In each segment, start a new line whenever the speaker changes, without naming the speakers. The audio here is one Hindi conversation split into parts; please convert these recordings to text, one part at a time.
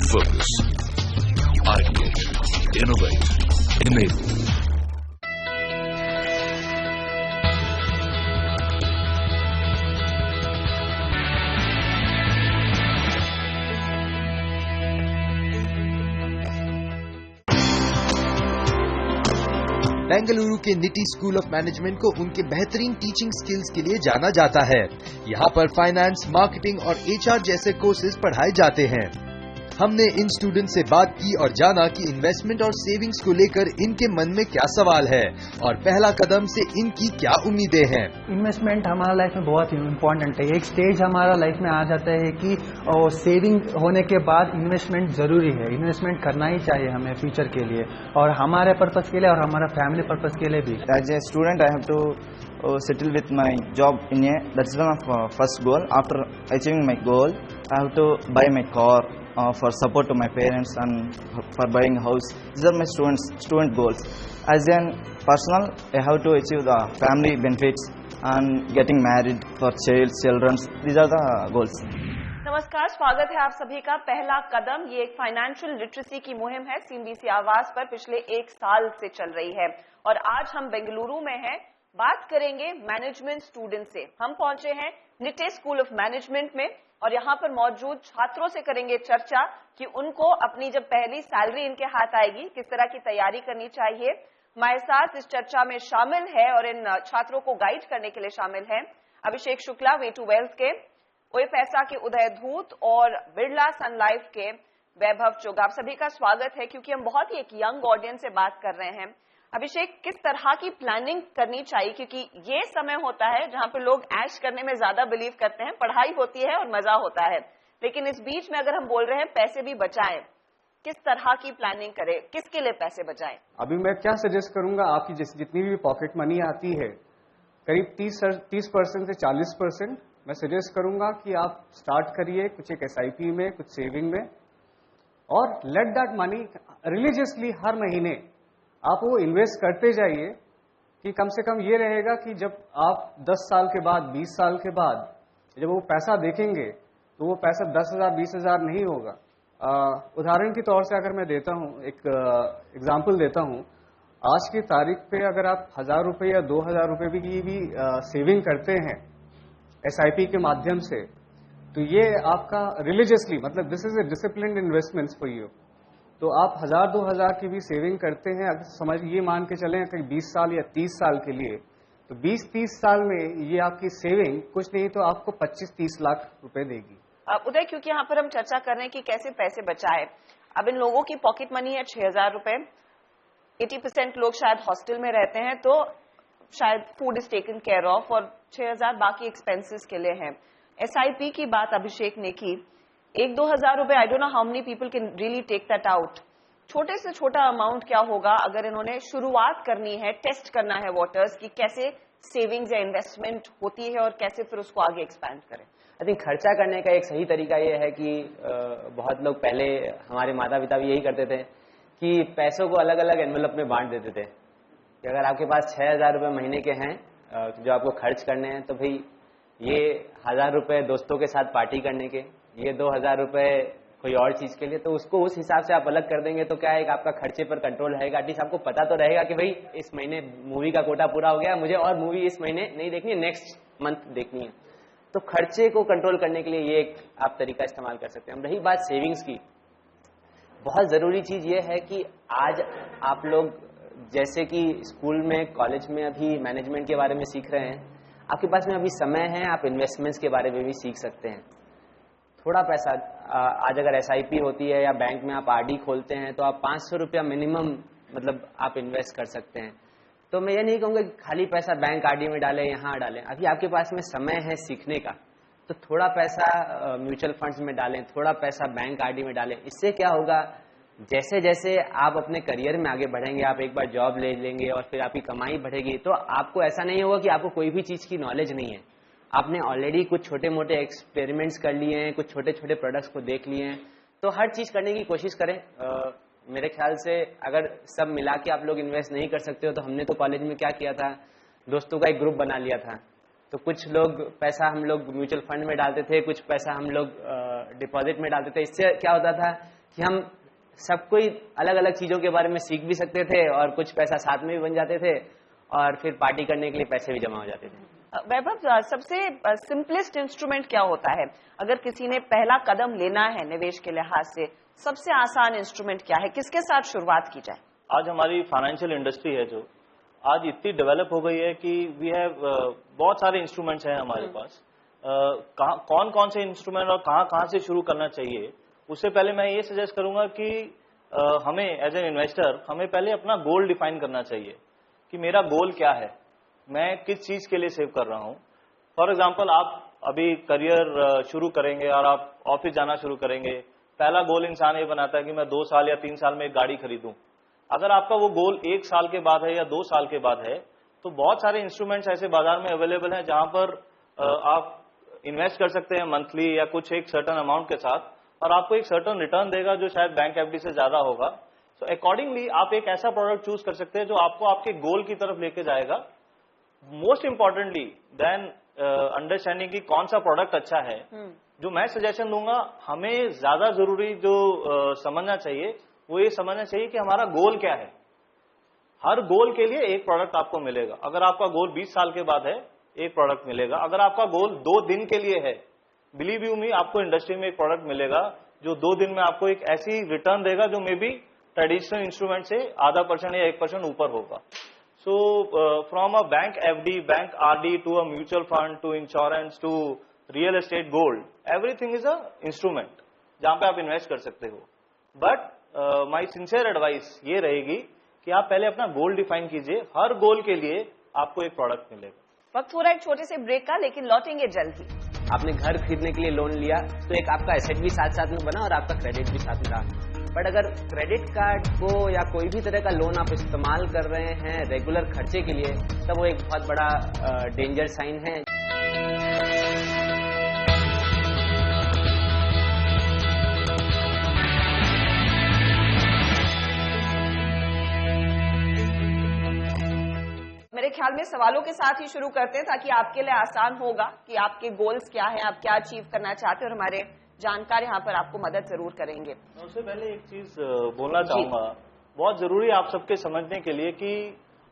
Focus. Ideate. Innovate. Enable.
Bengaluru के निटी स्कूल ऑफ मैनेजमेंट को उनके बेहतरीन टीचिंग स्किल्स के लिए जाना जाता है। यहाँ पर फाइनेंस, मार्केटिंग और एचआर जैसे कोर्सेज पढ़ाए जाते हैं। हमने इन स्टूडेंट से बात की और जाना कि इन्वेस्टमेंट और सेविंग्स को लेकर इनके मन में क्या सवाल है और पहला कदम से इनकी क्या उम्मीदें हैं।
इन्वेस्टमेंट हमारा लाइफ में बहुत इम्पोर्टेंट है। एक स्टेज हमारा लाइफ में आ जाता है कि सेविंग होने के बाद इन्वेस्टमेंट जरूरी है। इन्वेस्टमेंट करना ही चाहिए हमें फ्यूचर के लिए और हमारे पर्पस के लिए और हमारा फैमिली पर्पस के लिए भी।
As a student I have to settle with my job in a that's one of first goal. After achieving my goal, I have to buy my car for support to my parents and for buying a house. These are my student goals. As a personal, I have to achieve the family benefits and getting married for children. These are the goals.
नमस्कार, स्वागत है आप सभी का। पहला कदम ये एक फाइनेंशियल लिटरेसी की मुहिम है, सीबीएसई आवाज पर पिछले 1 साल से चल रही है और आज हम बेंगलुरु में हैं। बात करेंगे मैनेजमेंट स्टूडेंट से। हम पहुंचे हैं निटे स्कूल ऑफ मैनेजमेंट में और यहाँ पर मौजूद छात्रों से करेंगे चर्चा कि उनको अपनी जब पहली सैलरी इनके हाथ आएगी किस तरह की तैयारी करनी चाहिए। हमारे साथ इस चर्चा में शामिल है और इन छात्रों को गाइड करने के लिए शामिल है अभिषेक शुक्ला वे टू वेल्थ के, ओएफएसआ के उदय धूत और बिरला सन लाइफ के वैभव चुग। आप सभी का स्वागत है क्योंकि हम बहुत ही एक यंग ऑडियंस से बात कर रहे हैं। अभिषेक, किस तरह की प्लानिंग करनी चाहिए क्योंकि ये समय होता है जहां पे लोग ऐश करने में ज्यादा बिलीव करते हैं, पढ़ाई होती है और मजा होता है, लेकिन इस बीच में अगर हम बोल रहे हैं पैसे भी बचाएं, किस तरह की प्लानिंग करें, किसके लिए पैसे बचाएं?
अभी मैं क्या सजेस्ट करूंगा, आपकी जितनी भी पॉकेट मनी आती है करीब 30% से 40% मैं सजेस्ट करूंगा कि आप स्टार्ट करिए कुछ एक एसआईपी में, कुछ सेविंग में और लेट दैट मनी रिलीजियसली हर महीने आप वो इन्वेस्ट करते जाइए कि कम से कम ये रहेगा कि जब आप 10 साल के बाद, 20 साल के बाद जब वो पैसा देखेंगे तो वो पैसा 10,000 20,000 नहीं होगा। उदाहरण के तौर से अगर मैं देता हूँ, एक एग्जाम्पल देता हूँ, आज की तारीख पे अगर आप 1,000 रुपये या 2,000 रुपये की भी सेविंग करते हैं एसआईपी के माध्यम से, तो ये आपका रिलीजियसली, मतलब this is a disciplined investments for you. तो आप 1,000-2,000 की भी सेविंग करते हैं, अगर समझ ये मान के चलें कि 20 साल या 30 साल के लिए, तो 20-30 साल में ये आपकी सेविंग कुछ नहीं तो आपको 25-30 लाख रुपए देगी।
उदय, क्योंकि यहाँ पर हम चर्चा कर रहे हैं कि कैसे पैसे बचाए। अब इन लोगों की पॉकेट मनी है 6,000 रुपए, 80% लोग शायद हॉस्टल में रहते हैं तो शायद food is taken care of और 6,000 बाकी एक्सपेंसेस के लिए है। एसआईपी की बात अभिषेक ने की, 1-2 हजार रुपए, I don't know how many people can really take that out. छोटे से छोटा अमाउंट क्या होगा अगर इन्होंने शुरुआत करनी है, टेस्ट करना है वाटर्स कि कैसे सेविंग्स या इन्वेस्टमेंट होती है और कैसे फिर उसको आगे एक्सपैंड करें।
आई थिंक खर्चा करने का एक सही तरीका ये है कि बहुत लोग, पहले हमारे माता पिता भी यही करते थे कि पैसों को अलग अलग एनवेलप में बांट देते थे कि अगर आपके पास 6,000 रुपये महीने के हैं जो आपको खर्च करने हैं, तो भाई ये 1,000 रुपये दोस्तों के साथ पार्टी करने के, ये 2,000 रुपये कोई और चीज के लिए, तो उसको उस हिसाब से आप अलग कर देंगे तो क्या है, आपका खर्चे पर कंट्रोल रहेगा। एटलीस्ट आपको पता तो रहेगा कि भाई इस महीने मूवी का कोटा पूरा हो गया, मुझे और मूवी इस महीने नहीं देखनी है, नेक्स्ट मंथ देखनी है। तो खर्चे को कंट्रोल करने के लिए ये एक आप तरीका इस्तेमाल कर सकते हैं। रही बात सेविंग्स की, बहुत जरूरी चीज ये है कि आज आप लोग जैसे कि स्कूल में, कॉलेज में अभी मैनेजमेंट के बारे में सीख रहे हैं, आपके पास में अभी समय है, आप इन्वेस्टमेंट्स के बारे में भी सीख सकते हैं। थोड़ा पैसा, आज अगर एसआईपी होती है या बैंक में आप आरडी खोलते हैं तो आप 500 रुपया मिनिमम मतलब आप इन्वेस्ट कर सकते हैं। तो मैं ये नहीं कहूँगा कि खाली पैसा बैंक आरडी में डालें, यहाँ डालें। अभी आपके पास में समय है सीखने का, तो थोड़ा पैसा म्यूचुअल फंड्स में डालें, थोड़ा पैसा बैंक आरडी में डालें। इससे क्या होगा, जैसे जैसे आप अपने करियर में आगे बढ़ेंगे, आप एक बार जॉब ले लेंगे और फिर आपकी कमाई बढ़ेगी, तो आपको ऐसा नहीं होगा कि आपको कोई भी चीज़ की नॉलेज नहीं है। आपने ऑलरेडी कुछ छोटे मोटे एक्सपेरिमेंट्स कर लिए हैं, कुछ छोटे छोटे प्रोडक्ट्स को देख लिए हैं, तो हर चीज़ करने की कोशिश करें। मेरे ख्याल से अगर सब मिला के आप लोग इन्वेस्ट नहीं कर सकते हो, तो हमने तो कॉलेज में क्या किया था, दोस्तों का एक ग्रुप बना लिया था। तो कुछ लोग पैसा हम लोग म्यूचुअल फंड में डालते थे, कुछ पैसा हम लोग डिपॉजिट में डालते थे। इससे क्या होता था कि हम सब कोई अलग अलग चीज़ों के बारे में सीख भी सकते थे और कुछ पैसा साथ में भी बन जाते थे और फिर पार्टी करने के लिए पैसे भी जमा हो जाते थे।
वैभव, सबसे सिंपलेस्ट इंस्ट्रूमेंट क्या होता है अगर किसी ने पहला कदम लेना है निवेश के लिहाज से? सबसे आसान इंस्ट्रूमेंट क्या है, किसके साथ शुरुआत की जाए?
आज हमारी फाइनेंशियल इंडस्ट्री है जो आज इतनी डेवलप हो गई है कि वी हैव बहुत सारे इंस्ट्रूमेंट्स हैं हमारे पास। कौन कौन से इंस्ट्रूमेंट और कहाँ से शुरू करना चाहिए, उससे पहले मैं ये सजेस्ट करूंगा कि हमें एज एन इन्वेस्टर हमें पहले अपना गोल डिफाइन करना चाहिए कि मेरा गोल क्या है, मैं किस चीज के लिए सेव कर रहा हूं। फॉर एग्जाम्पल, आप अभी करियर शुरू करेंगे और आप ऑफिस जाना शुरू करेंगे, पहला गोल इंसान ये बनाता है कि मैं 2 साल या 3 साल में एक गाड़ी खरीदूं। अगर आपका वो गोल 1 साल के बाद है या 2 साल के बाद है, तो बहुत सारे इंस्ट्रूमेंट्स ऐसे बाजार में अवेलेबल हैं जहां पर आप इन्वेस्ट कर सकते हैं मंथली या कुछ एक सर्टेन अमाउंट के साथ, और आपको एक सर्टेन रिटर्न देगा जो शायद बैंक एफडी से ज्यादा होगा। सो अकॉर्डिंगली आप एक ऐसा प्रोडक्ट चूज कर सकते हैं जो आपको आपके गोल की तरफ लेके जाएगा। मोस्ट इंपॉर्टेंटली देन अंडरस्टैंडिंग कि कौन सा प्रोडक्ट अच्छा है, जो मैं सजेशन दूंगा, हमें ज्यादा जरूरी जो समझना चाहिए वो ये समझना चाहिए कि हमारा गोल क्या है। हर गोल के लिए एक प्रोडक्ट आपको मिलेगा। अगर आपका गोल 20 साल के बाद है, एक प्रोडक्ट मिलेगा। अगर आपका गोल 2 दिन के लिए है, बिलीव यू मी, आपको इंडस्ट्री में एक प्रोडक्ट मिलेगा जो 2 दिन में आपको एक ऐसी रिटर्न देगा जो मे बी ट्रेडिशनल इंस्ट्रूमेंट से ½ या 1% ऊपर होगा। So from a bank FD, bank RD to a mutual fund to insurance to real estate, gold, everything is a instrument जहां पे आप इन्वेस्ट कर सकते हो। बट माय सिंसियर एडवाइस ये रहेगी कि आप पहले अपना गोल डिफाइन कीजिए। हर गोल के लिए आपको एक प्रोडक्ट मिलेगा।
वक्त हो रहा है एक छोटे से ब्रेक का, लेकिन लौटेंगे जल्द ही।
आपने घर खरीदने के लिए लोन लिया तो एक आपका एसेट भी साथ साथ में बना और आपका क्रेडिट भी साथ में रहा। बट अगर क्रेडिट कार्ड को या कोई भी तरह का लोन आप इस्तेमाल कर रहे हैं रेगुलर खर्चे के लिए, तब वो एक बहुत बड़ा डेंजर साइन है।
मेरे ख्याल में सवालों के साथ ही शुरू करते हैं ताकि आपके लिए आसान होगा कि आपके गोल्स क्या हैं, आप क्या अचीव करना चाहते हैं, और हमारे जानकार यहाँ पर आपको मदद जरूर करेंगे।
उससे पहले एक चीज बोलना चाहूंगा, बहुत जरूरी है आप सबके समझने के लिए कि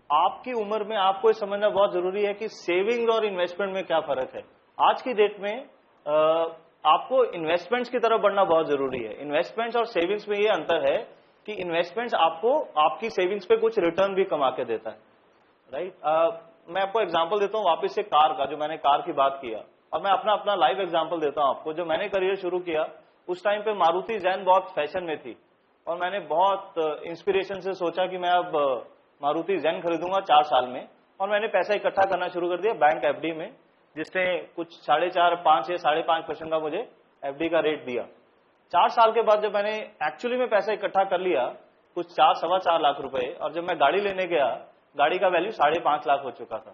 आपकी उम्र में आपको ये समझना बहुत जरूरी है कि सेविंग और इन्वेस्टमेंट में क्या फर्क है। आज की डेट में आपको इन्वेस्टमेंट्स की तरफ बढ़ना बहुत जरूरी है। इन्वेस्टमेंट्स और सेविंग्स में ये अंतर है कि इन्वेस्टमेंट्स आपको आपकी सेविंग्स पे कुछ रिटर्न भी कमा के देता है, राइट। मैं आपको एग्जांपल देता हूँ वापस से कार का, जो मैंने कार की बात किया, और मैं अपना लाइव एग्जांपल देता हूँ आपको। जो मैंने करियर शुरू किया उस टाइम पे मारुति जैन बहुत फैशन में थी, और मैंने बहुत इंस्पिरेशन से सोचा कि मैं अब मारुति जैन खरीदूंगा 4 साल में, और मैंने पैसा इकट्ठा करना शुरू कर दिया बैंक एफडी में, जिसने कुछ 4.5, 5 या 5.5% का मुझे एफडी का रेट दिया। 4 साल के बाद जब मैंने एक्चुअली में पैसा इकट्ठा कर लिया, कुछ 4-4.25 लाख रुपए, और जब मैं गाड़ी लेने गया, गाड़ी का वैल्यू 5.5 लाख हो चुका था।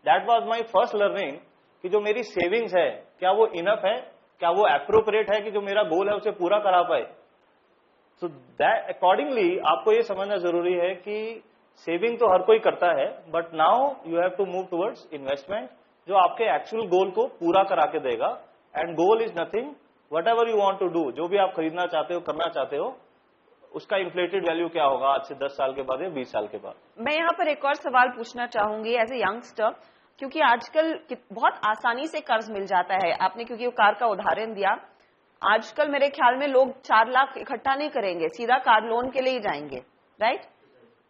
That was my first learning कि जो मेरी सेविंग्स है क्या वो इनफ है, क्या वो एप्रोप्रिएट है कि जो मेरा गोल है उसे पूरा करा पाए। सो दैट अकॉर्डिंगली आपको ये समझना जरूरी है कि सेविंग तो हर कोई करता है, but now you have to move towards investment जो आपके एक्चुअल गोल को पूरा करा के देगा। And goal is nothing, whatever you want to do, जो भी आप खरीदना चाहते हो, करना चाहते हो, उसका इन्फ्लेटेड वैल्यू क्या होगा आज से 10 साल के बाद या 20 साल के बाद।
मैं यहाँ पर एक और सवाल पूछना चाहूंगी एज ए यंगस्टर, क्योंकि आजकल बहुत आसानी से कर्ज मिल जाता है। आपने क्योंकि वो कार का उदाहरण दिया, आजकल मेरे ख्याल में लोग 4 लाख इकट्ठा नहीं करेंगे, सीधा कार लोन के लिए ही जाएंगे, राइट।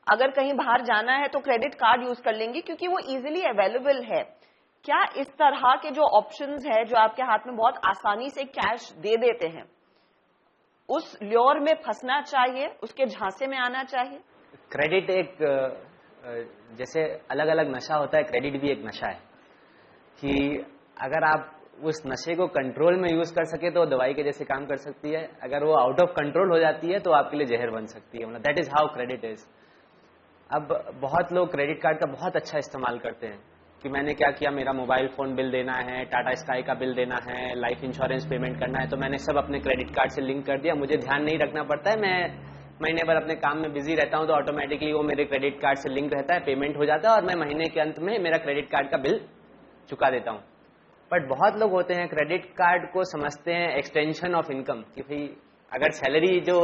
अगर कहीं बाहर जाना है तो क्रेडिट कार्ड यूज कर लेंगे क्योंकि वो इजीली अवेलेबल है। क्या इस तरह के जो ऑप्शंस है जो आपके हाथ में बहुत आसानी से कैश दे देते हैं, उस ल्योर में फंसना चाहिए, उसके झांसे में आना चाहिए?
क्रेडिट एक जैसे अलग अलग नशा होता है, क्रेडिट भी एक नशा है कि अगर आप उस नशे को कंट्रोल में यूज कर सके तो दवाई के जैसे काम कर सकती है, अगर वो आउट ऑफ कंट्रोल हो जाती है तो आपके लिए जहर बन सकती है। मतलब that is how credit is. अब बहुत लोग क्रेडिट कार्ड का बहुत अच्छा इस्तेमाल करते हैं कि मैंने क्या किया, मेरा मोबाइल फोन बिल देना है, टाटा स्काई का बिल देना है, लाइफ इंश्योरेंस पेमेंट करना है, तो मैंने सब अपने क्रेडिट कार्ड से लिंक कर दिया। मुझे ध्यान नहीं रखना पड़ता है, मैं महीने भर अपने काम में बिजी रहता हूं तो ऑटोमेटिकली वो मेरे क्रेडिट कार्ड से लिंक रहता है, पेमेंट हो जाता है और मैं महीने के अंत में मेरा क्रेडिट कार्ड का बिल चुका देता हूं। बट बहुत लोग होते हैं क्रेडिट कार्ड को समझते हैं एक्सटेंशन ऑफ इनकम कि भाई अगर सैलरी जो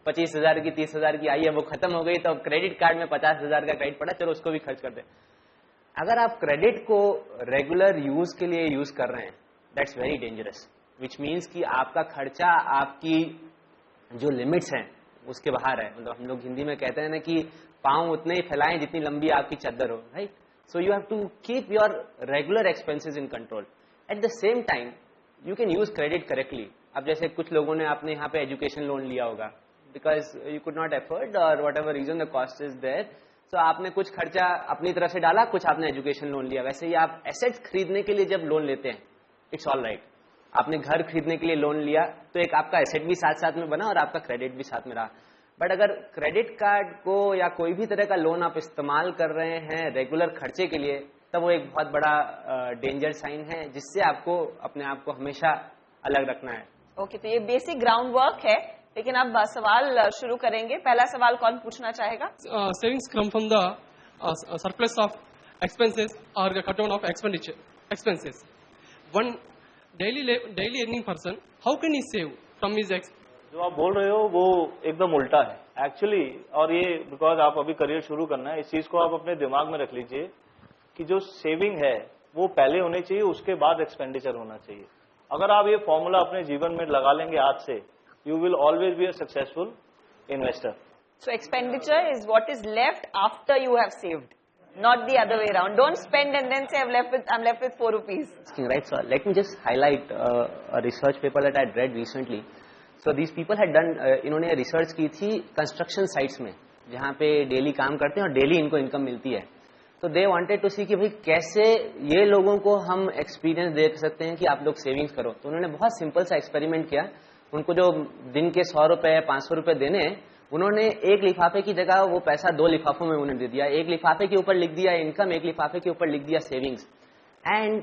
25,000 की 30,000 की आई है वो खत्म हो गई, तो क्रेडिट कार्ड में 50,000 का क्रेडिट पड़ा, चलो उसको भी खर्च कर दे। अगर आप क्रेडिट को रेगुलर यूज के लिए यूज कर रहे हैं, that's very dangerous, which means कि आपका खर्चा आपकी जो लिमिट्स हैं उसके बाहर है। मतलब हम लोग हिंदी में कहते हैं ना कि पाँव उतने ही फैलाएं जितनी लंबी आपकी चादर हो, right. So you have to keep your regular expenses in control. At the same time you can use credit correctly. अब जैसे कुछ लोगों ने आपने यहाँ पे एजुकेशन लोन लिया होगा because you could not afford और whatever reason the cost is there, so आपने कुछ खर्चा अपनी तरफ से डाला, कुछ आपने एजुकेशन लोन लिया। वैसे ही आप एसेट्स खरीदने के लिए जब लोन लेते हैं, इट्स ऑल राइट। आपने घर खरीदने के लिए लोन लिया तो एक आपका एसेट भी साथ साथ में बना और आपका क्रेडिट भी साथ में रहा। बट अगर क्रेडिट कार्ड को या कोई भी तरह का लोन आप इस्तेमाल कर रहे हैं रेगुलर खर्चे के लिए, तब वो एक बहुत बड़ा डेंजर साइन है जिससे आपको अपने आप को हमेशा अलग रखना है।
ओके, तो ये बेसिक ग्राउंड वर्क है, लेकिन अब सवाल शुरू करेंगे। पहला सवाल कौन पूछना चाहेगा?
Savings come from the surplus of expenses or the cut down of expenses. One daily earning person, how can he save from his
जो आप बोल रहे हो वो एकदम उल्टा है एक्चुअली, और ये बिकॉज आप अभी करियर शुरू करना है, इस चीज को आप अपने दिमाग में रख लीजिए कि जो सेविंग है वो पहले होनी चाहिए, उसके बाद एक्सपेंडिचर होना चाहिए। अगर आप ये फॉर्मूला अपने जीवन में लगा लेंगे आज से, you will always be a successful investor.
So expenditure is what is left after you have saved, not the other way around. Don't spend and then say I'm left with 4 rupees.
Right, so let me just highlight a research paper that I had read recently. So these people had done, इन्होंने रिसर्च की थी कंस्ट्रक्शन साइट्स में जहाँ पे डेली काम करते हैं और डेली इनको इनकम मिलती है। तो दे वांटेड टू सी कि भाई कैसे ये लोगों को हम एक्सपीरियंस दे सकते हैं कि आप लोग सेविंग्स करो। तो उन्होंने बहुत सिंपल सा एक्सपेरिमेंट किया। उनको जो दिन के 100 रुपए 500 रुपए देने हैं, उन्होंने एक लिफाफे की जगह वो पैसा 2 लिफाफों में उन्हें दे दिया। एक लिफाफे के ऊपर लिख दिया इनकम, एक लिफाफे के ऊपर लिख दिया सेविंग्स। एंड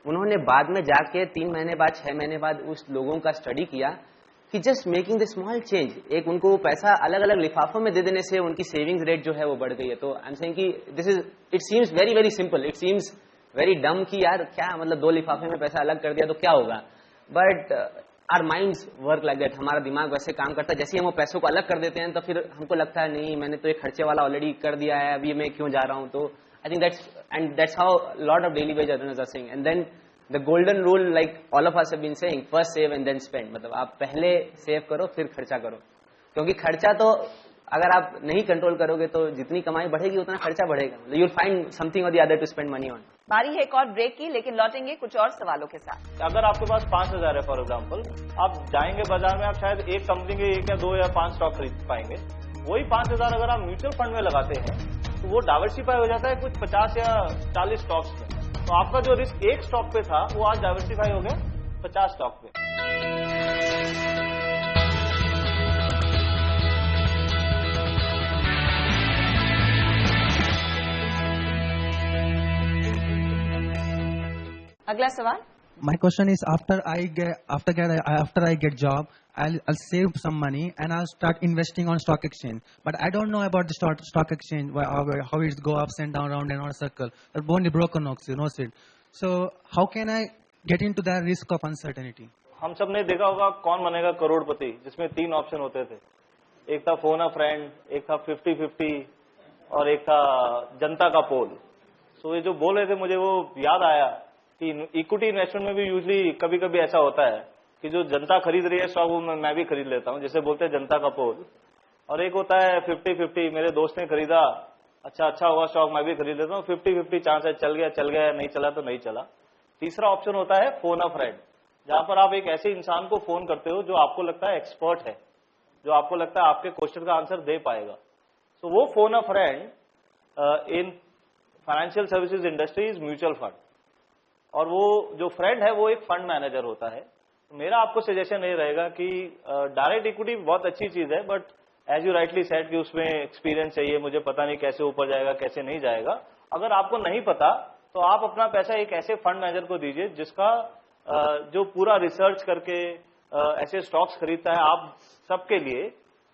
उन्होंने बाद में जाके 3 महीने बाद 6 महीने बाद उस लोगों का स्टडी किया कि just making the small change, एक उनको वो पैसा अलग अलग लिफाफों में दे देने से उनकी सेविंग्स रेट जो है वो बढ़ गई है। तो आई एम सेइंग कि this is, it seems very very simple, it seems very डम कि यार क्या मतलब 2 लिफाफे में पैसा अलग कर दिया तो क्या होगा, but our minds work like that. हमारा दिमाग वैसे काम करता है, जैसे हम वो पैसों को अलग कर देते हैं तो फिर हमको लगता है नहीं मैंने तो एक खर्चे वाला ऑलरेडी कर दिया है, अभी मैं क्यों जा रहा हूँ। तो I think that's how lot of daily wage earners are saying. And then the golden rule like all of us have been saying, first save and then spend. मतलब आप पहले सेव करो फिर खर्चा करो, क्योंकि खर्चा तो अगर आप नहीं कंट्रोल करोगे तो जितनी कमाई बढ़ेगी उतना खर्चा बढ़ेगा। You will find something or the other to spend money on.
बारी है एक और ब्रेक की, लेकिन लौटेंगे कुछ और सवालों के साथ।
अगर आपके पास 5,000 है फॉर एग्जाम्पल, आप जाएंगे बाजार में, आप शायद एक कंपनी के 1 या 2 या 5 स्टॉक खरीद पाएंगे। वही 5,000 अगर आप म्यूचुअल फंड में लगाते हैं तो वो डाइवर्सिफाई हो जाता है कुछ 50 या 40 स्टॉक्स में। तो आपका जो रिस्क एक स्टॉक पे था वो आज डाइवर्सिफाई हो गया 50 स्टॉक पे।
अगला सवाल।
My question is after I get job, I'll save some money and I'll start investing on stock exchange. But I don't know about the stock exchange, how it go ups and down, round and on a circle. The bone is broken, you know it. So how can I get into that risk of uncertainty?
हम सब ने देखा होगा कौन बनेगा करोड़पति, जिसमें 3 ऑप्शन होते थे। एक था फोन अ फ्रेंड, एक था 50-50 और एक था जनता का पोल। सो ये जो बोल रहे थे मुझे वो याद आया कि इक्विटी इन्वेस्टमेंट में भी यूजली कभी कभी ऐसा होता है कि जो जनता खरीद रही है स्टॉक वो मैं भी खरीद लेता हूँ, जैसे बोलते हैं जनता का पोल। और एक होता है 50-50, मेरे दोस्त ने खरीदा, अच्छा होगा स्टॉक मैं भी खरीद लेता हूँ, 50-50 चांस है, चल गया, नहीं चला तो नहीं चला। तीसरा ऑप्शन होता है फोन अ फ्रेंड, जहां पर आप एक ऐसे इंसान को फोन करते हो जो आपको लगता है एक्सपर्ट है, जो आपको लगता है आपके क्वेश्चन का आंसर दे पाएगा। तो वो phone a friend in financial services industry is mutual fund, और वो जो फ्रेंड है वो एक फंड मैनेजर होता है। तो मेरा आपको सजेशन ये रहेगा कि डायरेक्ट इक्विटी बहुत अच्छी चीज है, but as you rightly said कि उसमें एक्सपीरियंस चाहिए, मुझे पता नहीं कैसे ऊपर जाएगा कैसे नहीं जाएगा। अगर आपको नहीं पता तो आप अपना पैसा एक ऐसे फंड मैनेजर को दीजिए जिसका जो पूरा रिसर्च करके ऐसे स्टॉक्स खरीदता है आप सबके लिए,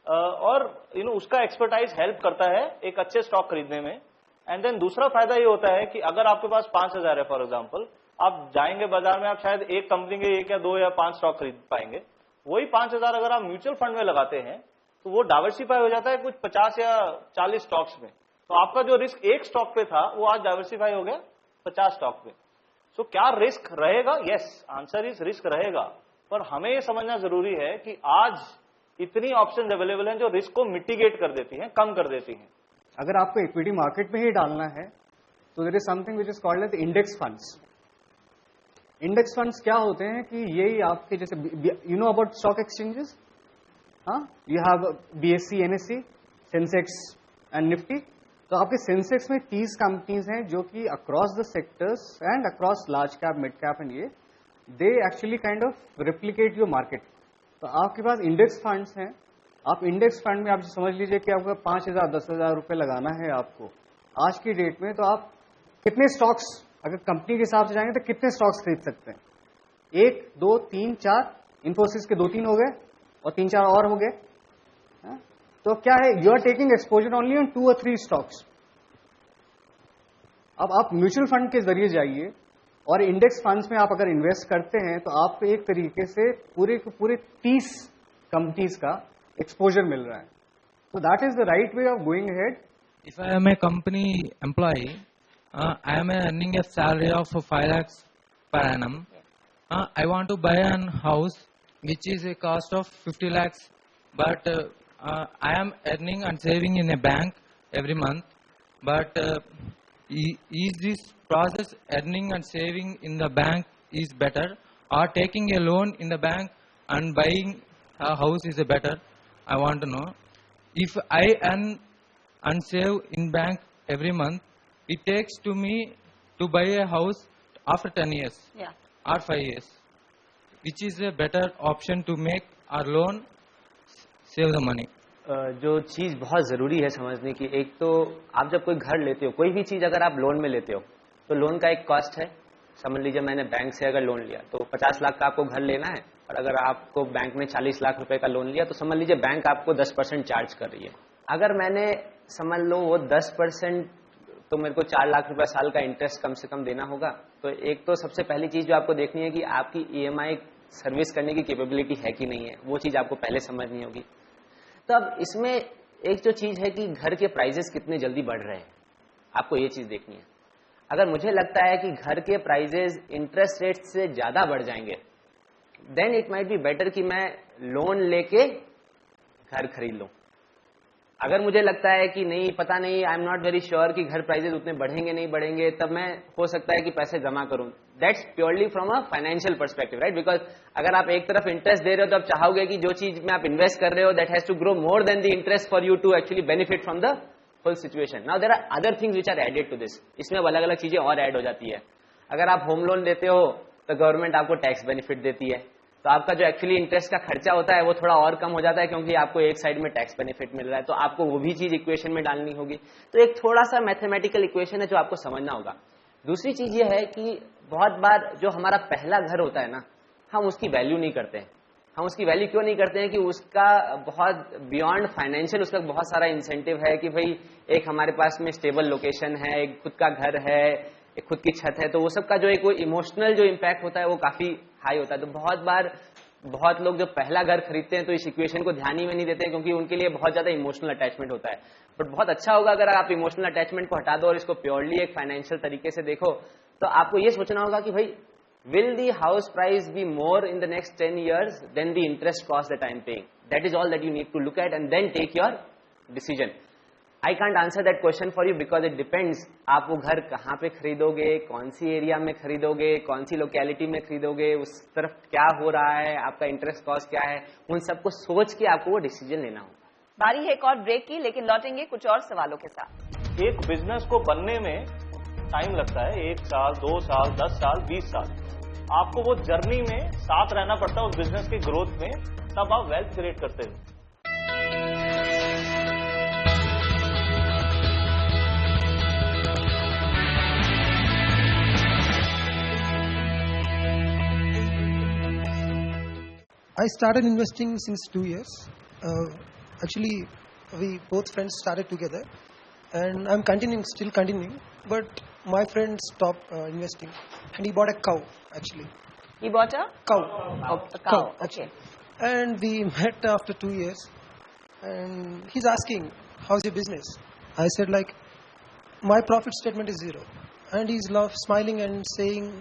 और उसका एक्सपर्टाइज हेल्प करता है एक अच्छे स्टॉक खरीदने में। एंड देन दूसरा फायदा ये होता है कि अगर आपके पास 5,000 है फॉर एग्जांपल, आप जाएंगे बाजार में, आप शायद एक कंपनी के 1 या 2 या 5 स्टॉक खरीद पाएंगे। वही 5,000 अगर आप म्यूचुअल फंड में लगाते हैं तो वो डाइवर्सिफाई हो जाता है कुछ 50 या 40 स्टॉक्स में। तो आपका जो रिस्क एक स्टॉक पे था वो आज डाइवर्सिफाई हो गया 50 स्टॉक पे। सो क्या रिस्क रहेगा? यस, आंसर इज रिस्क रहेगा, पर हमें ये समझना जरूरी है कि आज इतनी ऑप्शंस अवेलेबल हैं जो रिस्क को मिटिगेट कर देती हैं, कम कर देती हैं।
अगर आपको इक्विटी मार्केट में ही डालना है तो there is something which is called as index funds. Index funds क्या होते हैं कि यही आपके जैसे you know about stock exchanges, हाँ, you have BSE, NSE, Sensex and Nifty. तो आपके सेंसेक्स में 30 कंपनीज हैं जो कि across the sectors and across large cap, mid cap and ये they actually kind of replicate your market. तो आपके पास इंडेक्स फंड्स हैं। आप इंडेक्स फंड में आप समझ लीजिए कि आपको 5,000 10,000 रुपए लगाना है आपको आज की डेट में, तो आप कितने स्टॉक्स, अगर कंपनी के हिसाब से जाएंगे तो कितने स्टॉक्स खरीद सकते हैं? 1 2 3 4, इन्फोसिस के 2-3 हो गए और 3-4 और हो गए। तो क्या है, you are taking exposure only on 2 or 3 stocks. अब आप म्यूचुअल फंड के जरिए जाइए और इंडेक्स फंड्स में आप अगर इन्वेस्ट करते हैं तो आपको एक तरीके से पूरे के पूरे 30 कंपनीज का एक्सपोजर मिल रहा है। तो that is the right way of going ahead.
If I am a company employee, I am earning a salary of 5 lakhs per annum. I want to buy a house which is a cost of 50 lakhs, but I am earning and saving in a bank every month. But is this process, earning and saving in the bank, is better, or taking a loan in the bank and buying a house is better? I want to know. If I earn and save in bank every month, it takes to me to buy a house after 10 years or 5 years. Which is a better option to make our loan, save the money?
जो चीज़ बहुत ज़रूरी है समझने की, एक तो आप जब कोई घर लेते हो, कोई भी चीज़ अगर आप लोन में लेते हो तो लोन का एक कॉस्ट है। समझ लीजिए मैंने बैंक से अगर लोन लिया तो 50 लाख का आपको घर लेना है, और अगर आपको बैंक में 40 लाख रुपए का लोन लिया तो समझ लीजिए बैंक आपको 10% चार्ज कर रही है। अगर मैंने समझ लो वो 10%, तो मेरे को 4 लाख रुपए साल का इंटरेस्ट कम से कम देना होगा। तो एक तो सबसे पहली चीज़ जो आपको देखनी है कि आपकी EMI सर्विस करने की कैपेबिलिटी है कि नहीं है, वो चीज़ आपको पहले समझनी होगी। तब इसमें एक जो चीज़ है कि घर के प्राइजेस कितने जल्दी बढ़ रहे हैं, आपको ये चीज़ देखनी है। अगर मुझे लगता है कि घर के प्राइजेस इंटरेस्ट रेट से ज़्यादा बढ़ जाएंगे, then it might be better कि मैं लोन लेके घर खरीद लूँ। अगर मुझे लगता है कि नहीं, पता नहीं, I am not very sure कि घर प्राइजेस उतने बढ़ेंगे नहीं बढ़ेंगे, तब मैं हो सकता है कि पैसे जमा करूं। That's purely from a financial perspective, right? Because अगर आप एक तरफ इंटरेस्ट दे रहे हो तो आप चाहोगे कि जो चीज में आप इन्वेस्ट कर रहे हो that has to grow more than the interest for you to actually benefit from the whole situation. Now there are other things which are added to this. इसमें अलग अलग चीजें और ऐड हो जाती है। अगर आप होम लोन लेते हो तो गवर्नमेंट आपको टैक्स बेनिफिट देती है, तो आपका जो एक्चुअली इंटरेस्ट का खर्चा होता है वो थोड़ा और कम हो जाता है, क्योंकि आपको एक साइड में टैक्स बेनिफिट मिल रहा है। तो आपको वो भी चीज इक्वेशन में डालनी होगी। तो एक थोड़ा सा मैथमेटिकल इक्वेशन है जो आपको समझना होगा। दूसरी चीज ये है कि बहुत बार जो हमारा पहला घर होता है ना, हम उसकी वैल्यू नहीं करते हैं। हम उसकी वैल्यू क्यों नहीं करते हैं कि उसका बहुत बियॉन्ड फाइनेंशियल उसका बहुत सारा इंसेंटिव है कि भाई एक हमारे पास में स्टेबल लोकेशन है, एक खुद का घर है, एक खुद की छत है, तो वो सबका जो एक वो इमोशनल जो इम्पैक्ट होता है वो काफी हाई होता है। तो बहुत बार बहुत लोग जो पहला घर खरीदते हैं तो इस इक्वेशन को ध्यान ही में नहीं देते हैं, क्योंकि उनके लिए बहुत ज्यादा इमोशनल अटैचमेंट होता है। बट बहुत अच्छा होगा अगर आप इमोशनल अटैचमेंट को हटा दो और इसको प्योरली एक फाइनेंशियल तरीके से देखो, तो आपको ये सोचना होगा कि भाई will the house price be more in the next 10 years than the interest cost that I am paying? That is all that you need to look at and then take your decision. I can't answer that question for you because it depends. आप वो घर कहाँ पे खरीदोगे, कौन सी एरिया में खरीदोगे, कौन सी लोकेलिटी में खरीदोगे, उस तरफ क्या हो रहा है, आपका इंटरेस्ट कॉस्ट क्या है, उन सबको सोच के आपको वो डिसीजन लेना होगा।
बारी है एक और ब्रेक की, लेकिन लौटेंगे कुछ और सवालों के साथ।
एक बिजनेस को बनने में टाइम लगता है, 1 साल 2 साल 10 साल 20 साल। आपको वो जर्नी में साथ रहना पड़ता है उस बिजनेस के ग्रोथ में, तब आप वेल्थ क्रिएट करते हो।
I started investing since 2 years. Actually, we both friends started together, and I'm still continuing. But my friend stopped investing, and he bought a cow. Actually,
he bought a
cow.
A cow. Okay.
and we met after 2 years. And he's asking, "How's your business?" I said, like, my profit statement is 0. And he's smiling and saying,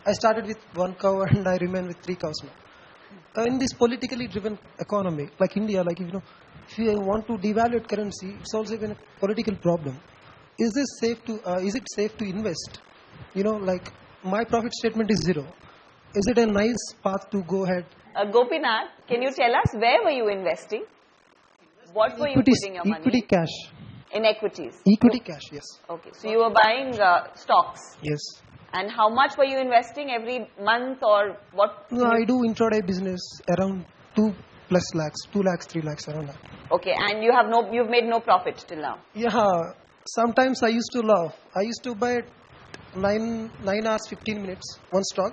"I started with 1 cow and I remain with 3 cows now." In this politically driven economy, like India, like, if you want to devalue currency, it's also been a political problem. Is it safe to invest? Like, my profit statement is 0. Is it a nice path to go ahead?
Gopinath, can you tell us where were you investing? What were you putting your money?
Equity cash.
In equities?
Equity cash, yes.
Okay, so you were buying stocks?
Yes.
And how much were you investing every month or what?
No, I do intraday business around 2+ lakhs, 2 lakhs, 3 lakhs, around that.
Okay, and you've made no profit till now?
Yeah, sometimes I used to laugh. I used to buy 9 hours 15 minutes, one stock,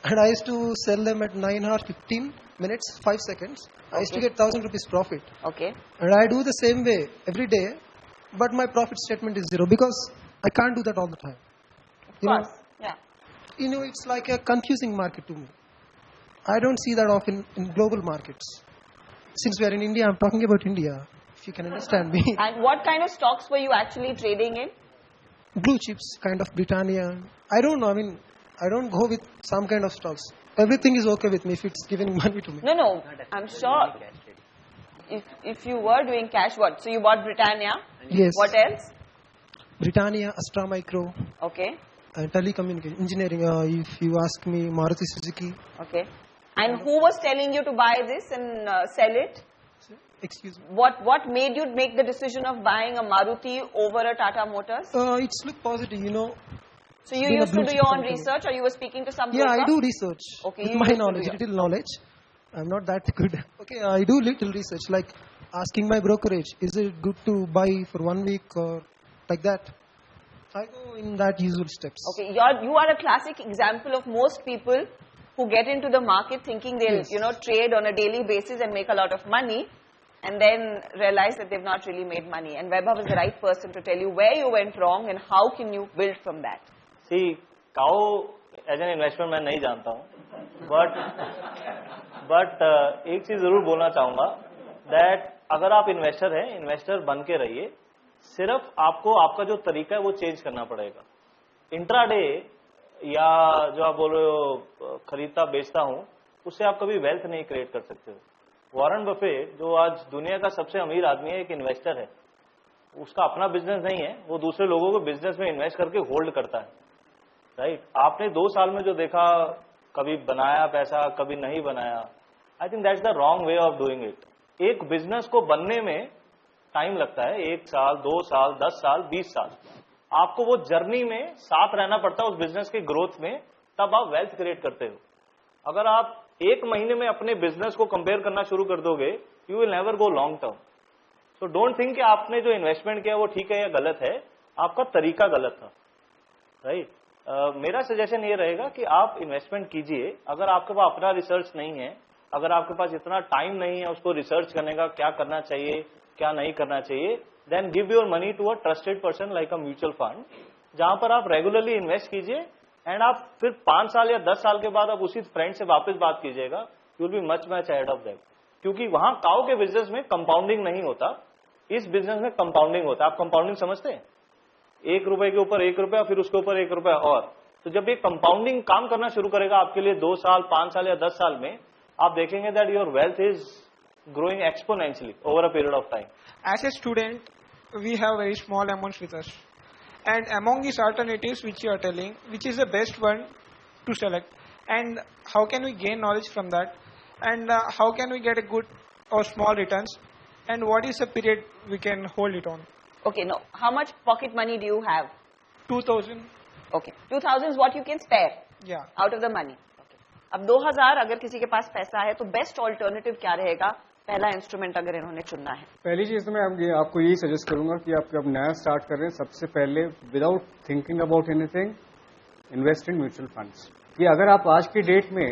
and I used to sell them at 9 hours 15 minutes, 5 seconds. I used to get 1,000 rupees profit.
Okay.
And I do the same way every day, but my profit statement is 0 because I can't do that all the time.
Of course, yeah.
It's like a confusing market to me. I don't see that often in global markets. Since we are in India, I'm talking about India, if you can understand me.
And what kind of stocks were you actually trading in?
Blue chips, kind of Britannia. I don't know. I don't go with some kind of stocks. Everything is okay with me if it's giving money to me.
No. I'm sure. If you were doing cash, what? So you bought Britannia?
Yes.
What else?
Britannia, Astra Micro.
Okay.
Telecommunication, engineering. If you ask me, Maruti Suzuki.
Okay. And who was telling you to buy this and sell it?
Excuse me.
What made you make the decision of buying a Maruti over a Tata Motors?
It's look positive,
So you used to do your own research, or you were speaking to some broker?
Yeah, I do research.
Okay,
with my knowledge, little knowledge. I'm not that good. Okay, I do little research, like asking my brokerage, is it good to buy for 1 week or like that? I go in that usual steps.
Okay, you are a classic example of most people who get into the market thinking they'll, trade on a daily basis and make a lot of money, and then realize that they've not really made money. And Vaibhav is the right person to tell you where you went wrong and how can you build from that.
See, cow as an investment मैं नहीं जानता हूँ, but एक चीज जरूर बोलना चाहूँगा that अगर आप इन्वेस्टर हैं, इन्वेस्टर बन के रहिए, सिर्फ आपको आपका जो तरीका है वो चेंज करना पड़ेगा. इंट्राडे या जो आप बोल रहे हो खरीदता बेचता हूँ, उससे आप कभी वेल्थ नहीं क्रिएट कर सकते हो. वॉरेन बफेट जो आज दुनिया का सबसे अमीर आदमी है, एक इन्वेस्टर है. उसका अपना बिजनेस नहीं है, वो दूसरे लोगों को बिजनेस में इन्वेस्ट करके होल्ड करता है. राइट? आपने 2 साल में जो देखा, कभी बनाया पैसा, कभी नहीं बनाया, आई think that's the wrong way of doing it. एक बिजनेस को बनने में टाइम लगता है, 1 साल, 2 साल, 10 साल, 20 साल. आपको वो जर्नी में साथ रहना पड़ता है उस बिजनेस के ग्रोथ में, तब आप वेल्थ क्रिएट करते हो. अगर आप 1 महीने में अपने बिजनेस को कंपेयर करना शुरू कर दोगे, you will never go long term. So don't think कि आपने जो इन्वेस्टमेंट किया वो ठीक है या गलत है, आपका तरीका गलत था. राइट? मेरा सजेशन ये रहेगा कि आप इन्वेस्टमेंट कीजिए. अगर आपके पास अपना रिसर्च नहीं है, अगर आपके पास इतना टाइम नहीं है उसको रिसर्च करने का, क्या करना चाहिए क्या नहीं करना चाहिए, then give your money to a trusted person like a mutual fund, जहां पर आप रेगुलरली इन्वेस्ट कीजिए. एंड आप फिर 5 साल या 10 साल के बाद आप उसी फ्रेंड से वापस बात कीजिएगा, you will be much ahead of that. क्योंकि वहां काउ के बिजनेस में कंपाउंडिंग नहीं होता, इस बिजनेस में कंपाउंडिंग होता है. आप कंपाउंडिंग समझते हैं? 1 रुपए के ऊपर 1 रुपया, फिर उसके ऊपर 1 रुपया और. तो जब ये कंपाउंडिंग काम करना शुरू करेगा आपके लिए 2 साल, 5 साल या 10 साल में, आप देखेंगे that your wealth is growing exponentially over a period of time.
As a student, we have very small amounts with us. And among these alternatives which you are telling, which is the best one to select? And how can we gain knowledge from that? And how can we get a good or small returns? And what is the period we can hold it on?
Okay, no. How much pocket money do you have?
2,000.
Okay. 2,000 is what you can spare?
Yeah.
Out of the money. Okay. अब 2,000 अगर किसी के पास पैसा है तो बेस्ट ऑल्टरनेटिव क्या रहेगा? पहला इंस्ट्रूमेंट अगर इन्होंने चुनना है.
पहली चीज तो मैं आपको यही सजेस्ट करूंगा कि आप जब नया स्टार्ट कर रहे हैं, सबसे पहले without thinking about anything invest in mutual funds. कि अगर आप आज की डेट में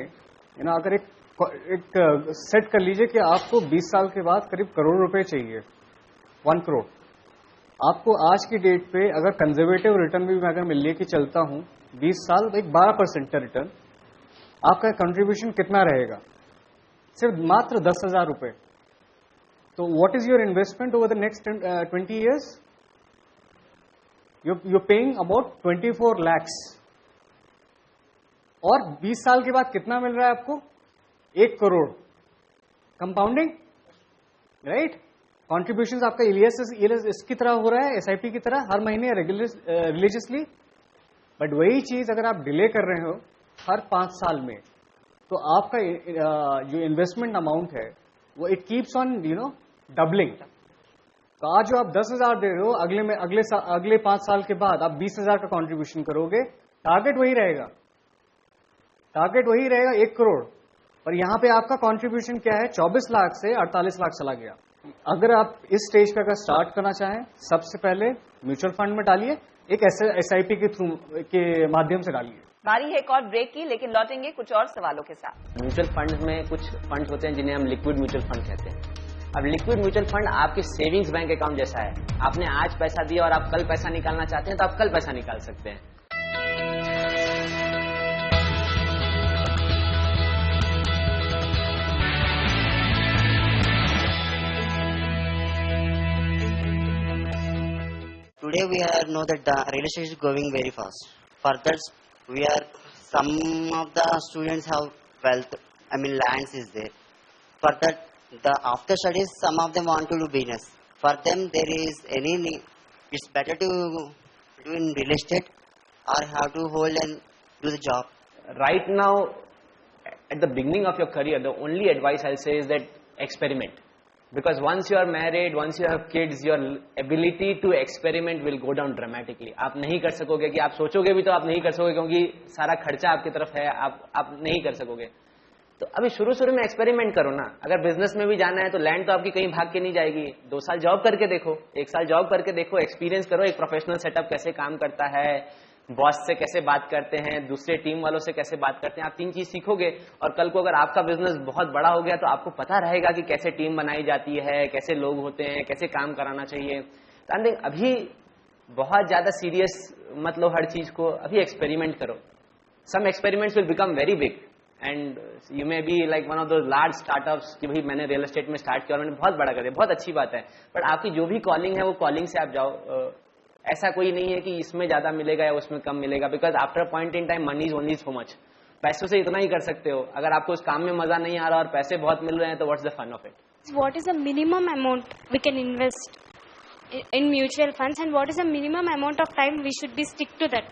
अगर एक सेट कर लीजिए कि आपको 20 साल के बाद करीब करोड़ रुपए चाहिए, 1 करोड़. आपको आज की डेट पे अगर कंजर्वेटिव रिटर्न भी मैं अगर मैं लेके चलता हूं 20 साल, एक 12% का रिटर्न, आपका कंट्रीब्यूशन कितना रहेगा? सिर्फ मात्र 10,000 रुपए। तो what is your investment over the next 20 years? you're paying about 24 lakhs। और 20 साल के बाद कितना मिल रहा है आपको? 1 करोड़। Compounding, right? कॉन्ट्रीब्यूशन आपका ईएलएस इसकी तरह हो रहा है, एसआईपी की तरह हर महीने रिलीजियसली। बट वही चीज अगर आप डिले कर रहे हो हर 5 साल में, तो आपका जो इन्वेस्टमेंट अमाउंट है वो इट कीप्स ऑन डबलिंग। तो आज जो आप 10,000 दे रहे हो, अगले 5 साल के बाद आप 20,000 का कंट्रीब्यूशन करोगे, टारगेट वही रहेगा 1 करोड़। पर यहां पे आपका कंट्रीब्यूशन क्या है? 24 लाख से 48 लाख चला गया। अगर आप इस स्टेज का स्टार्ट करना चाहें, सबसे पहले म्यूचुअल फंड में डालिए, एक एसआईपी के थ्रू के माध्यम से डालिए।
बारी है एक और ब्रेक की, लेकिन लौटेंगे कुछ और सवालों के साथ।
म्यूचुअल फंड में कुछ फंड होते हैं जिन्हें हम लिक्विड म्यूचुअल फंड कहते हैं। अब लिक्विड म्यूचुअल फंड आपके सेविंग्स बैंक अकाउंट जैसा है। आपने आज पैसा दिया और आप कल पैसा निकालना चाहते हैं तो आप कल पैसा निकाल सकते हैं।
Today we know that the real estate is going very fast. For that, some of the students have wealth. Lands is there. For that, after studies, some of them want to do business. For them, there is any need. It's better to do in real estate or have to hold and do the job.
Right now, at the beginning of your career, the only advice I'll say is that experiment. Because once you are married, once you have kids, your ability to experiment will go down dramatically. आप नहीं कर सकोगे कि आप सोचोगे भी तो आप नहीं कर सकोगे, क्योंकि सारा खर्चा आपकी तरफ है, आप नहीं कर सकोगे। तो अभी शुरू में एक्सपेरिमेंट करो ना। अगर बिजनेस में भी जाना है तो लैंड तो आपकी कहीं भाग के नहीं जाएगी। 2 साल जॉब करके देखो, 1 साल जॉब करके देखो, एक्सपीरियंस करो एक प्रोफेशनल सेटअप कैसे काम करता है, बॉस से कैसे बात करते हैं, दूसरे टीम वालों से कैसे बात करते हैं। आप 3 चीज सीखोगे और कल को अगर आपका बिजनेस बहुत बड़ा हो गया तो आपको पता रहेगा कि कैसे टीम बनाई जाती है, कैसे लोग होते हैं, कैसे काम कराना चाहिए। तो आई थिंक अभी बहुत ज्यादा सीरियस मत लो हर चीज को, अभी एक्सपेरिमेंट करो। Some experiments will become very big and you may be like one of those large startups कि भाई मैंने रियल एस्टेट में स्टार्ट किया और मैंने बहुत बड़ा कर दिया, बहुत अच्छी बात है। बट आपकी जो भी कॉलिंग है वो कॉलिंग से आप जाओ। ऐसा कोई नहीं है कि इसमें ज्यादा मिलेगा या उसमें कम मिलेगा, because after point in time money is only so much. पैसों से इतना ही कर सकते हो। अगर आपको उस काम में मजा नहीं आ रहा और पैसे बहुत मिल रहे हैं तो what's the fun of it?
What is the minimum amount we can invest in mutual funds, and what is the minimum amount of time we should be stick to that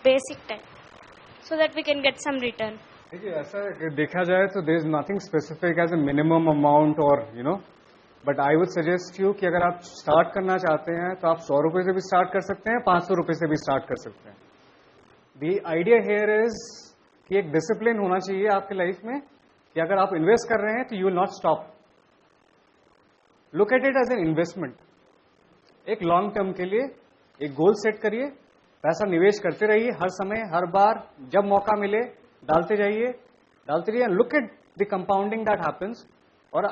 basic time so that we can get some return?
देखिए, ऐसा देखा जाए तो there is nothing specific as a minimum amount और but I would suggest you कि अगर आप स्टार्ट करना चाहते हैं तो आप 100 रुपए से भी स्टार्ट कर सकते हैं, 500 रुपए से भी स्टार्ट कर सकते हैं। दी आइडिया हियर इज कि एक डिसिप्लिन होना चाहिए आपकी लाइफ में कि अगर आप इन्वेस्ट कर रहे हैं तो you will not stop. Look at it as an investment. एक लॉन्ग टर्म के लिए एक गोल सेट करिए, पैसा निवेश करते रहिए, हर समय हर बार जब मौका मिले डालते जाइए। Look at the compounding that happens, और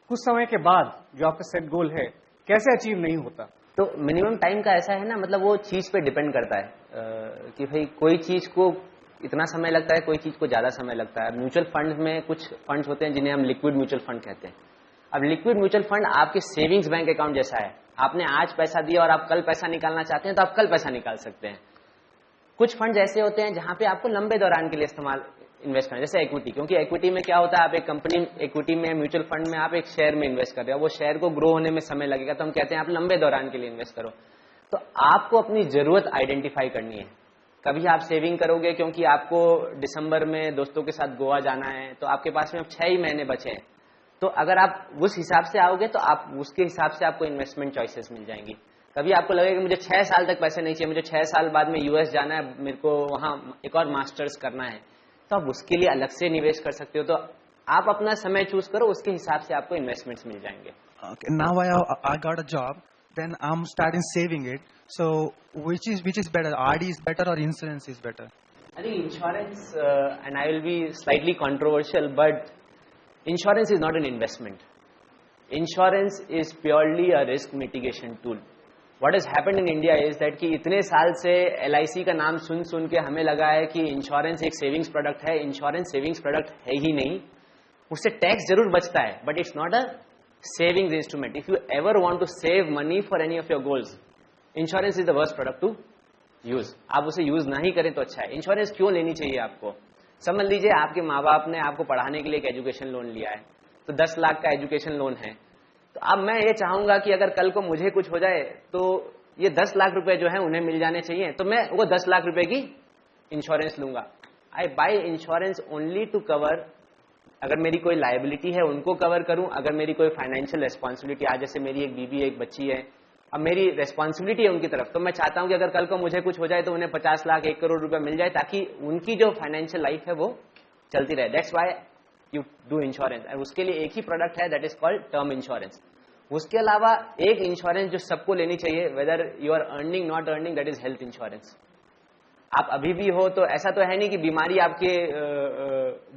कुछ समय के बाद जो आपका सेट गोल है कैसे अचीव नहीं होता।
तो मिनिमम टाइम का ऐसा है ना, मतलब वो चीज पे डिपेंड करता है कि भाई कोई चीज को इतना समय लगता है, कोई चीज को ज्यादा समय लगता है। म्यूचुअल फंड में कुछ फंड्स होते हैं जिन्हें हम लिक्विड म्यूचुअल फंड कहते हैं। अब लिक्विड म्यूचुअल फंड आपके सेविंग्स बैंक अकाउंट जैसा है। आपने आज पैसा दिया और आप कल पैसा निकालना चाहते हैं तो आप कल पैसा निकाल सकते हैं। कुछ फंड ऐसे होते हैं जहां पे आपको लंबे दौरान के लिए इन्वेस्ट करना, जैसे इक्विटी। क्योंकि इक्विटी में क्या होता है, आप एक कंपनी इक्विटी में, म्यूचुअल फंड में आप एक शेयर में इन्वेस्ट कर रहे हो, वो शेयर को ग्रो होने में समय लगेगा, तो हम कहते हैं आप लंबे दौरान के लिए इन्वेस्ट करो। तो आपको अपनी जरूरत आइडेंटिफाई करनी है। कभी आप सेविंग करोगे क्योंकि आपको दिसंबर में दोस्तों के साथ गोवा जाना है, तो आपके पास में अब 6 ही महीने बचे हैं। तो अगर आप उस हिसाब से आओगे तो आप उसके हिसाब से आपको इन्वेस्टमेंट चॉइसेस मिल जाएंगी। कभी आपको लगेगा कि मुझे 6 साल तक पैसे नहीं चाहिए, मुझे 6 साल बाद में यूएस जाना है, मेरे को वहां एक और मास्टर्स करना है, तो आप उसके लिए अलग से निवेश कर सकते हो। तो आप अपना समय चूज करो, उसके हिसाब से आपको इन्वेस्टमेंट्स मिल जाएंगे।
Now I got a job, then I'm starting saving it. So which is better? RD is better or insurance is better?
I think insurance, and I will be slightly controversial, but insurance is not an investment. Insurance is purely a risk mitigation tool. What has happened in India is that कि इतने साल से LIC का नाम सुन के हमें लगा है कि इंश्योरेंस एक सेविंग्स प्रोडक्ट है। इंश्योरेंस सेविंग्स प्रोडक्ट है ही नहीं। उससे टैक्स जरूर बचता है, but it's not a savings instrument. If you ever want to save money for any of your goals, insurance is the worst product to use. आप उसे यूज ना ही करें तो अच्छा है. इंश्योरेंस क्यों लेनी चाहिए आपको? समझ लीजिए आपके माँ बाप ने आपको पढ़ाने के लिए एक एजुकेशन लोन लिया है, तो 10 लाख का एजुकेशन लोन है. तो अब मैं ये चाहूंगा कि अगर कल को मुझे कुछ हो जाए तो ये 10 लाख रुपए जो है उन्हें मिल जाने चाहिए, तो मैं वो 10 लाख रुपए की इंश्योरेंस लूंगा. I buy insurance only to cover, अगर मेरी कोई लायबिलिटी है उनको कवर करूं, अगर मेरी कोई फाइनेंशियल रेस्पॉन्सिबिलिटी, आज जैसे मेरी एक बीबी एक बच्ची है, अब मेरी रेस्पॉन्सिबिलिटी है उनकी तरफ, तो मैं चाहता हूं कि अगर कल को मुझे कुछ हो जाए तो उन्हें 50 लाख 1 करोड़ रुपए मिल जाए, ताकि उनकी जो फाइनेंशियल लाइफ है वो चलती रहे. That's why you do insurance. और उसके लिए एक ही प्रोडक्ट है, that is called term insurance. उसके अलावा एक इंश्योरेंस जो सबको लेनी चाहिए, whether you are earning not earning, that is health insurance. आप अभी भी हो तो ऐसा तो है नहीं कि बीमारी आपके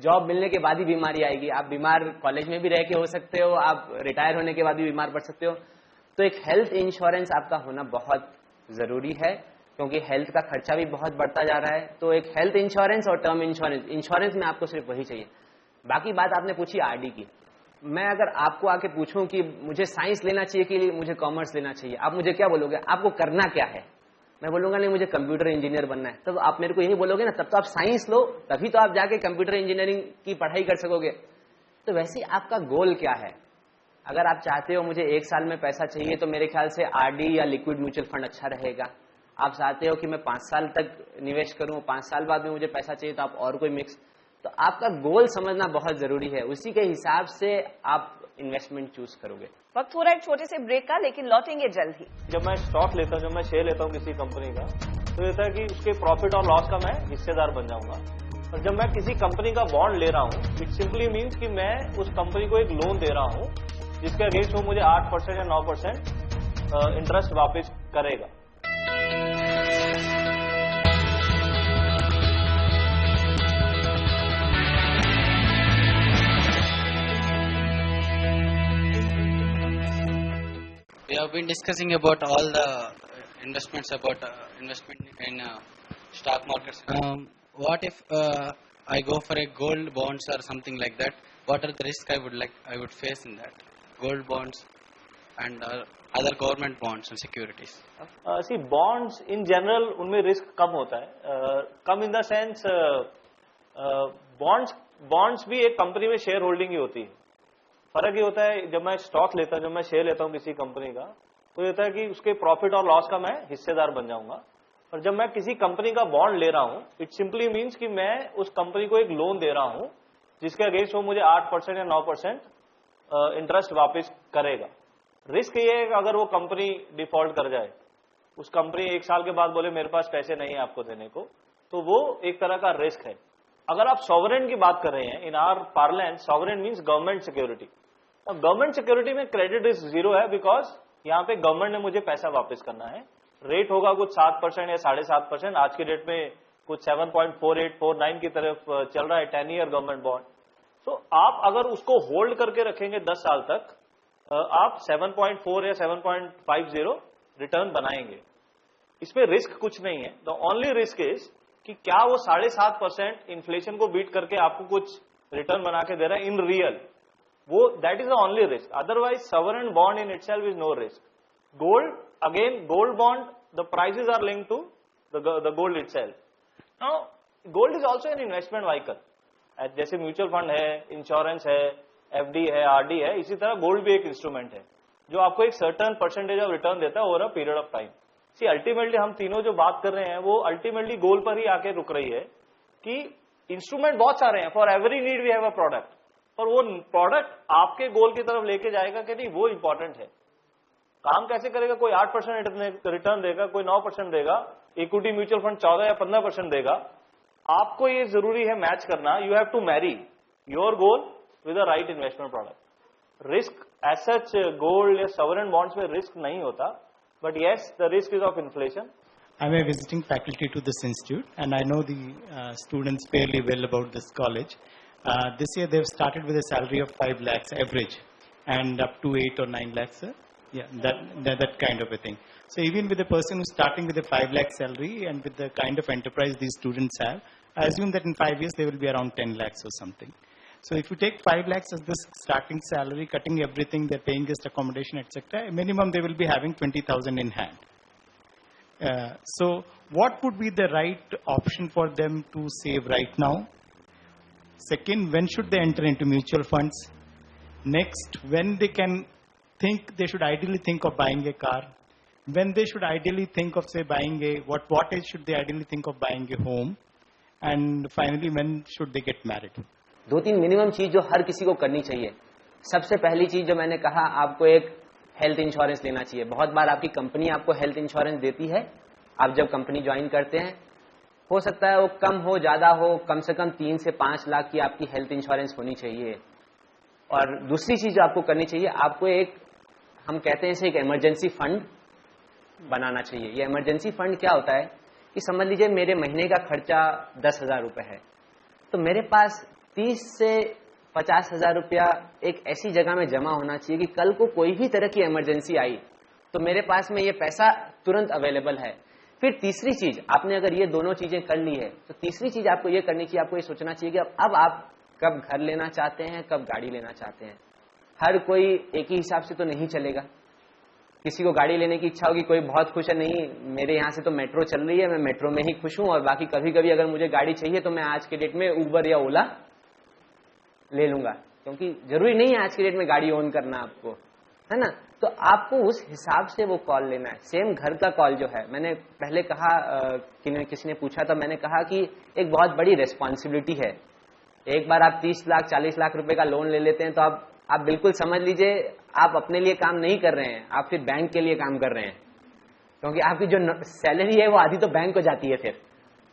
जॉब मिलने के बाद ही बीमारी आएगी. आप बीमार कॉलेज में भी रह के हो सकते हो, आप रिटायर होने के बाद भी बीमार पड़ सकते हो. तो एक हेल्थ इंश्योरेंस आपका होना बहुत जरूरी है, क्योंकि हेल्थ का खर्चा भी बहुत बढ़ता जा रहा है. तो एक हेल्थ इंश्योरेंस और टर्म इंश्योरेंस, इंश्योरेंस में आपको सिर्फ वही चाहिए. बाकी बात आपने पूछी आरडी की. मैं अगर आपको आके पूछूं कि मुझे साइंस लेना चाहिए कि मुझे कॉमर्स लेना चाहिए, आप मुझे क्या बोलोगे? आपको करना क्या है? मैं बोलूंगा नहीं मुझे कंप्यूटर इंजीनियर बनना है. तब आप मेरे को यही बोलोगे ना, तब तो आप साइंस लो, तभी तो आप जाके कंप्यूटर इंजीनियरिंग की पढ़ाई कर सकोगे. तो वैसे आपका गोल क्या है? अगर आप चाहते हो मुझे 1 साल में पैसा चाहिए, तो मेरे ख्याल से आरडी या लिक्विड म्यूचुअल फंड अच्छा रहेगा. आप चाहते हो कि मैं 5 साल तक निवेश करूं, 5 साल बाद में मुझे पैसा चाहिए, तो आप और कोई मिक्स. तो आपका गोल समझना बहुत जरूरी है, उसी के हिसाब से आप इन्वेस्टमेंट चूज करोगे.
वक्त हो रहा है एक छोटे से ब्रेक का, लेकिन लौटेंगे जल्द ही.
जब मैं स्टॉक लेता हूँ, जब मैं शेयर लेता हूँ किसी कंपनी का, तो ये था कि उसके प्रॉफिट और लॉस का मैं हिस्सेदार बन जाऊंगा. और जब मैं किसी कंपनी का बॉन्ड ले रहा हूँ, इट सिंपली मीन्स कि मैं उस कंपनी को एक लोन दे रहा हूँ, जिसके अगेंस्ट वो मुझे 8% या 9% इंटरेस्ट वापस करेगा.
We have been discussing about all the investments, about investment in stock markets. What if I go for a gold bonds or something like that? What are the risks I would face in that? Gold bonds and other government bonds and securities.
See, bonds in general, उनमें risk कम होता है. कम in the sense, bonds भी एक कंपनी में शेयर होल्डिंग ही होती है. फर्क ये होता है, जब मैं स्टॉक लेता हूं, जब मैं शेयर लेता हूं किसी कंपनी का, तो ये होता है कि उसके प्रॉफिट और लॉस का मैं हिस्सेदार बन जाऊंगा. और जब मैं किसी कंपनी का बॉन्ड ले रहा हूं, इट सिंपली मीन्स कि मैं उस कंपनी को एक लोन दे रहा हूं, जिसके अगेंस्ट वो मुझे 8% या 9% इंटरेस्ट वापस करेगा. रिस्क ये है कि अगर वो कंपनी डिफॉल्ट कर जाए, उस कंपनी 1 साल के बाद बोले मेरे पास पैसे नहीं है आपको देने को, तो वो एक तरह का रिस्क है. अगर आप सॉवरेन की बात कर रहे हैं, in our parlance sovereign means government security. अब गवर्नमेंट सिक्योरिटी में क्रेडिट रिस्क 0 है, बिकॉज यहाँ पे गवर्नमेंट ने मुझे पैसा वापस करना है. रेट होगा कुछ 7% या 7.5%. आज के डेट में कुछ 7.4849 की तरफ चल रहा है 10 ईयर गवर्नमेंट बॉन्ड. तो आप अगर उसको होल्ड करके रखेंगे 10 साल तक, आप 7.4 या 7.50 रिटर्न बनाएंगे. इसमें रिस्क कुछ नहीं है. द ओनली रिस्क इज कि क्या वो 7.5% इन्फ्लेशन को बीट करके आपको कुछ रिटर्न बना के दे रहा है इन रियल. वो that is the only risk. Otherwise sovereign bond in itself is no risk. Gold, again gold bond, the prices are linked to the gold itself. Now gold is also an investment vehicle. जैसे म्यूचुअल फंड है, इंश्योरेंस है, एफडी है, आरडी है, इसी तरह गोल्ड भी एक इंस्ट्रूमेंट है जो आपको एक सर्टेन परसेंटेज ऑफ रिटर्न देता है over a period of time. See ultimately हम तीनों जो बात कर रहे हैं वो अल्टीमेटली गोल पर ही आके रुक रही है कि इंस्ट्रूमेंट बहुत सारे हैं. For every need we have a product, और वो प्रोडक्ट आपके गोल की तरफ लेके जाएगा कि नहीं, वो इंपॉर्टेंट है. काम कैसे करेगा? कोई 8% रिटर्न देगा, कोई 9% देगा, इक्विटी म्यूचुअल फंड 14 या 15% देगा. आपको ये जरूरी है मैच करना. You have to marry your goal with the right investment product. Risk as such gold या सॉवरेन बॉन्ड्स में रिस्क नहीं होता, but yes, the risk is of inflation.
I'm a visiting faculty to this institute, and I know the students fairly well about this college. This year they've started with a salary of 5 lakhs average, and up to 8 or 9 lakhs. Yeah, that kind of a thing. So even with a person who's starting with a 5 lakh salary and with the kind of enterprise these students have, I assume that in 5 years they will be around 10 lakhs or something. So if you take 5 lakhs as this starting salary, cutting everything, they're paying just accommodation, etc., minimum they will be having 20,000 in hand. So what would be the right option for them to save right now? Second, when should they enter into mutual funds? Next, when they can think, they should ideally think of buying a car. When they should ideally think of, say, buying what age should they ideally think of buying a home? And finally, when should they get married?
2-3 minimum चीज जो हर किसी को करनी चाहिए. सबसे पहली चीज जो मैंने कहा, आपको एक हेल्थ इंश्योरेंस लेना चाहिए. बहुत बार आपकी कंपनी आपको हेल्थ इंश्योरेंस देती है. आप जब कंपनी ज्वाइन करते हैं, हो सकता है वो कम हो ज्यादा हो, कम से कम 3 से 5 लाख की आपकी हेल्थ इंश्योरेंस होनी चाहिए. और दूसरी चीज जो आपको करनी चाहिए, आपको एक, हम कहते हैं इसे एक इमरजेंसी फंड बनाना चाहिए. ये इमरजेंसी फंड क्या होता है कि समझ लीजिए मेरे महीने का खर्चा 10,000 रुपए है, तो मेरे पास 30 से 50,000 रुपया एक ऐसी जगह में जमा होना चाहिए कि कल को कोई भी तरह की इमरजेंसी आई तो मेरे पास में ये पैसा तुरंत अवेलेबल है. फिर तीसरी चीज, आपने अगर ये दोनों चीजें कर ली है, तो तीसरी चीज आपको ये करनी चाहिए, आपको ये सोचना चाहिए कि अब आप कब घर लेना चाहते हैं, कब गाड़ी लेना चाहते हैं. हर कोई एक ही हिसाब से तो नहीं चलेगा. किसी को गाड़ी लेने की इच्छा होगी, कोई बहुत खुश है, नहीं मेरे यहाँ से तो मेट्रो चल रही है, मैं मेट्रो में ही खुश हूं, और बाकी कभी कभी अगर मुझे गाड़ी चाहिए तो मैं आज के डेट में उबर या ओला ले लूंगा, क्योंकि जरूरी नहीं है आज के डेट में गाड़ी ओन करना आपको, है ना. तो आपको उस हिसाब से वो कॉल लेना है. सेम घर का कॉल जो है, मैंने पहले कहा, किसी ने पूछा था, मैंने कहा कि एक बहुत बड़ी रेस्पॉन्सिबिलिटी है. एक बार आप 30 लाख 40 लाख रुपए का लोन ले लेते हैं तो आप बिल्कुल समझ लीजिए आप अपने लिए काम नहीं कर रहे हैं, आप फिर बैंक के लिए काम कर रहे हैं, क्योंकि आपकी जो सैलरी है वो आधी तो बैंक को जाती है. फिर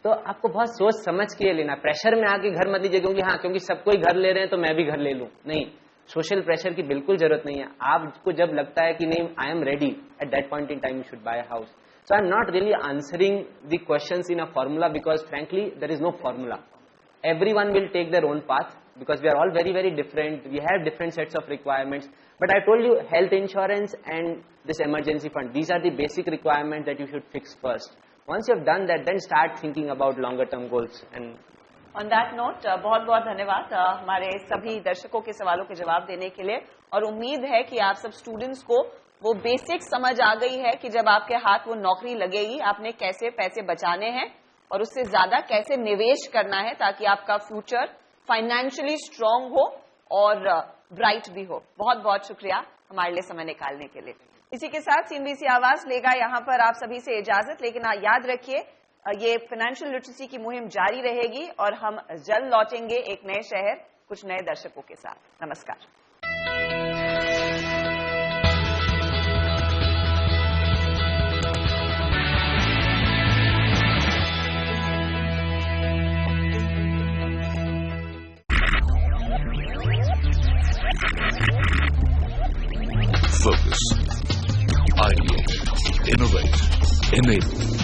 तो आपको बहुत सोच समझ के लेना. प्रेशर में आके घर मत लीजिए क्योंकि सब कोई घर ले रहे हैं तो मैं भी घर ले लूं. नहीं, सोशल प्रेशर की बिल्कुल जरूरत नहीं है. आपको जब लगता है कि नहीं I am ready, at that point in time you should buy a house. So I am not really answering the questions in a formula, because frankly there is no formula. Everyone will take their own path because we are all very, very different. We have different sets of requirements. But I told you health insurance and this emergency fund, these are the basic requirements that you should fix first. Once you have done that, then start thinking about longer term goals. And
on that note, बहुत बहुत धन्यवाद हमारे सभी दर्शकों के सवालों के जवाब देने के लिए. और उम्मीद है कि आप सब स्टूडेंट्स को वो बेसिक समझ आ गई है कि जब आपके हाथ वो नौकरी लगेगी आपने कैसे पैसे बचाने हैं और उससे ज्यादा कैसे निवेश करना है ताकि आपका फ्यूचर फाइनेंशियली स्ट्रांग हो और ब्राइट भी हो. बहुत बहुत शुक्रिया हमारे लिए समय निकालने के लिए. इसी के साथ सीएनबीसी आवाज लेगा यहाँ पर आप सभी से इजाजत, लेकिन याद रखिए ये फाइनेंशियल लिटरेसी की मुहिम जारी रहेगी और हम जल्द लौटेंगे एक नए शहर कुछ नए दर्शकों के साथ. नमस्कार.
Focus, ideate, innovate, enable.